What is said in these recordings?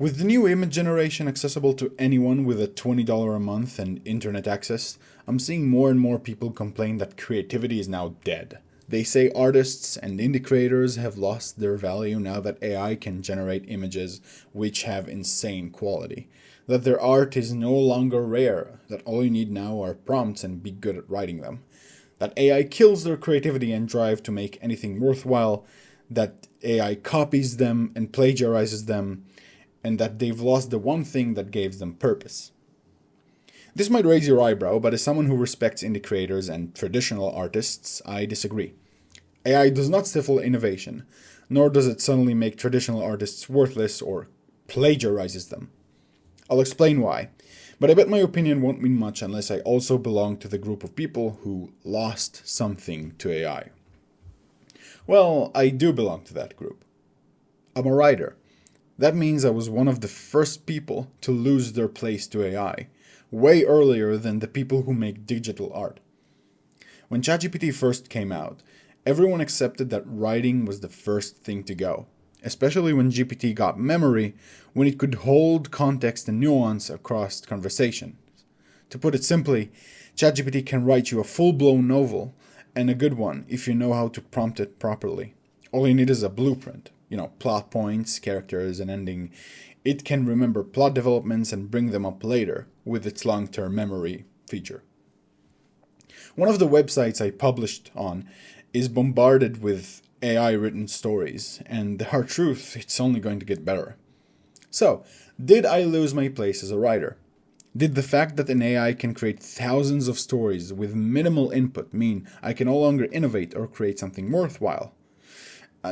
With the new image generation accessible to anyone with a $20 a month and internet access, I'm seeing more and more people complain that creativity is now dead. They say artists and indie creators have lost their value now that AI can generate images which have insane quality. That their art is no longer rare, that all you need now are prompts and be good at writing them. That AI kills their creativity and drive to make anything worthwhile, that AI copies them and plagiarizes them, and that they've lost the one thing that gave them purpose. This might raise your eyebrow, but as someone who respects indie creators and traditional artists, I disagree. AI does not stifle innovation, nor does it suddenly make traditional artists worthless or plagiarizes them. I'll explain why, but I bet my opinion won't mean much unless I also belong to the group of people who lost something to AI. Well, I do belong to that group. I'm a writer. That means I was one of the first people to lose their place to AI, way earlier than the people who make digital art. When ChatGPT first came out, everyone accepted that writing was the first thing to go, especially when GPT got memory, when it could hold context and nuance across conversations. To put it simply, ChatGPT can write you a full-blown novel, and a good one if you know how to prompt it properly. All you need is a blueprint. Plot points, characters, and ending. It can remember plot developments and bring them up later with its long-term memory feature. One of the websites I published on is bombarded with AI-written stories, and the hard truth, it's only going to get better. So, did I lose my place as a writer? Did the fact that an AI can create thousands of stories with minimal input mean I can no longer innovate or create something worthwhile?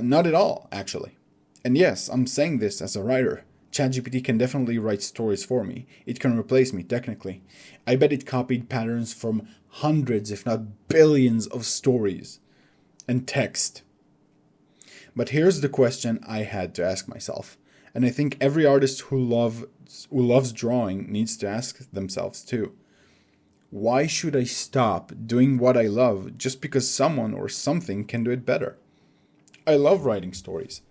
Not at all, actually. And yes, I'm saying this as a writer. ChatGPT can definitely write stories for me. It can replace me, technically. I bet it copied patterns from hundreds, if not billions, of stories and text. But here's the question I had to ask myself, and I think every artist who loves drawing needs to ask themselves too. Why should I stop doing what I love just because someone or something can do it better? I love writing stories.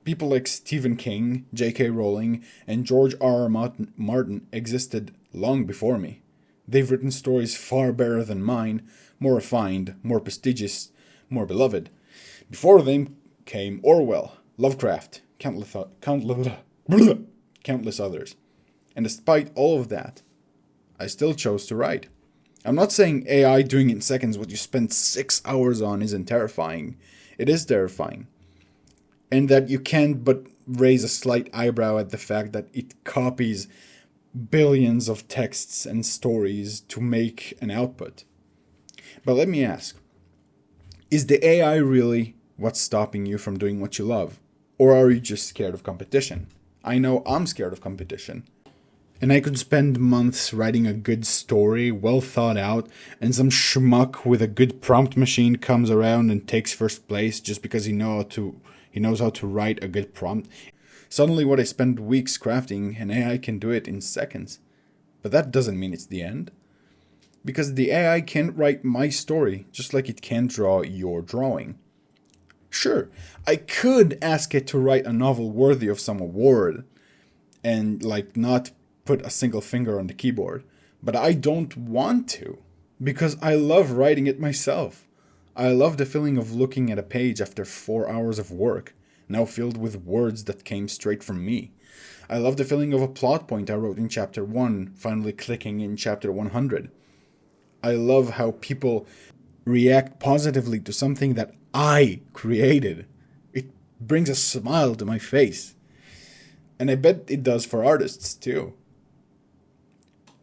People like Stephen King, J.K. Rowling, and George R.R. Martin existed long before me. They've written stories far better than mine, more refined, more prestigious, more beloved. Before them came Orwell, Lovecraft, countless others. And despite all of that, I still chose to write. I'm not saying AI doing in seconds what you spent 6 hours on isn't terrifying. It is terrifying. And that you can't but raise a slight eyebrow at the fact that it copies billions of texts and stories to make an output. But let me ask, is the AI really what's stopping you from doing what you love? Or are you just scared of competition? I know I'm scared of competition. And I could spend months writing a good story, well thought out, and some schmuck with a good prompt machine comes around and takes first place just because he knows how to write a good prompt. Suddenly what I spent weeks crafting, an AI can do it in seconds. But that doesn't mean it's the end. Because the AI can't write my story, just like it can't draw your drawing. Sure, I could ask it to write a novel worthy of some award, and not put a single finger on the keyboard, but I don't want to, because I love writing it myself. I love the feeling of looking at a page after 4 hours of work, now filled with words that came straight from me. I love the feeling of a plot point I wrote in chapter 1 finally clicking in chapter 100. I love how people react positively to something that I created. It brings a smile to my face. And I bet it does for artists too.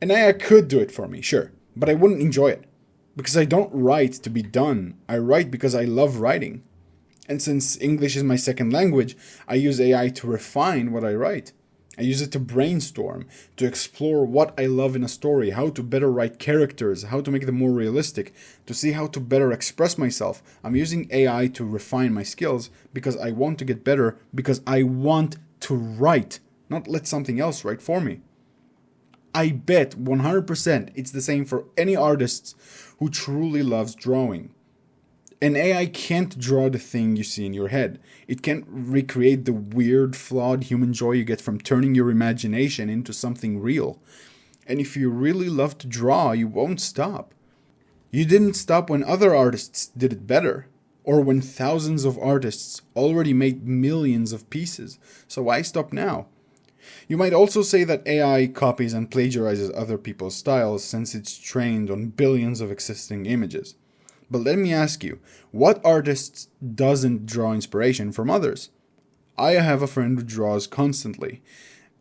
And AI could do it for me, sure, but I wouldn't enjoy it. Because I don't write to be done. I write because I love writing. And since English is my second language, I use AI to refine what I write. I use it to brainstorm, to explore what I love in a story, how to better write characters, how to make them more realistic, to see how to better express myself. I'm using AI to refine my skills because I want to get better, because I want to write, not let something else write for me. I bet 100% it's the same for any artist who truly loves drawing. An AI can't draw the thing you see in your head. It can't recreate the weird, flawed human joy you get from turning your imagination into something real. And if you really love to draw, you won't stop. You didn't stop when other artists did it better, or when thousands of artists already made millions of pieces. So why stop now? You might also say that AI copies and plagiarizes other people's styles since it's trained on billions of existing images. But let me ask you, what artist doesn't draw inspiration from others? I have a friend who draws constantly,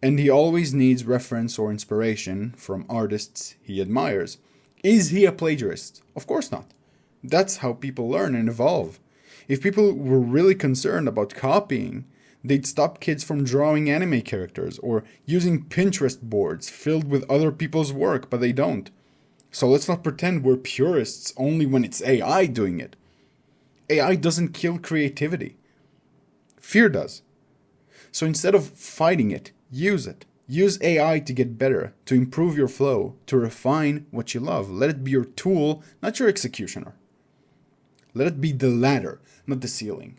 and he always needs reference or inspiration from artists he admires. Is he a plagiarist? Of course not. That's how people learn and evolve. If people were really concerned about copying, they'd stop kids from drawing anime characters or using Pinterest boards filled with other people's work, but they don't. So let's not pretend we're purists only when it's AI doing it. AI doesn't kill creativity. Fear does. So instead of fighting it, use it. Use AI to get better, to improve your flow, to refine what you love. Let it be your tool, not your executioner. Let it be the ladder, not the ceiling.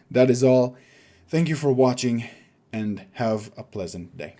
That is all. Thank you for watching, and have a pleasant day.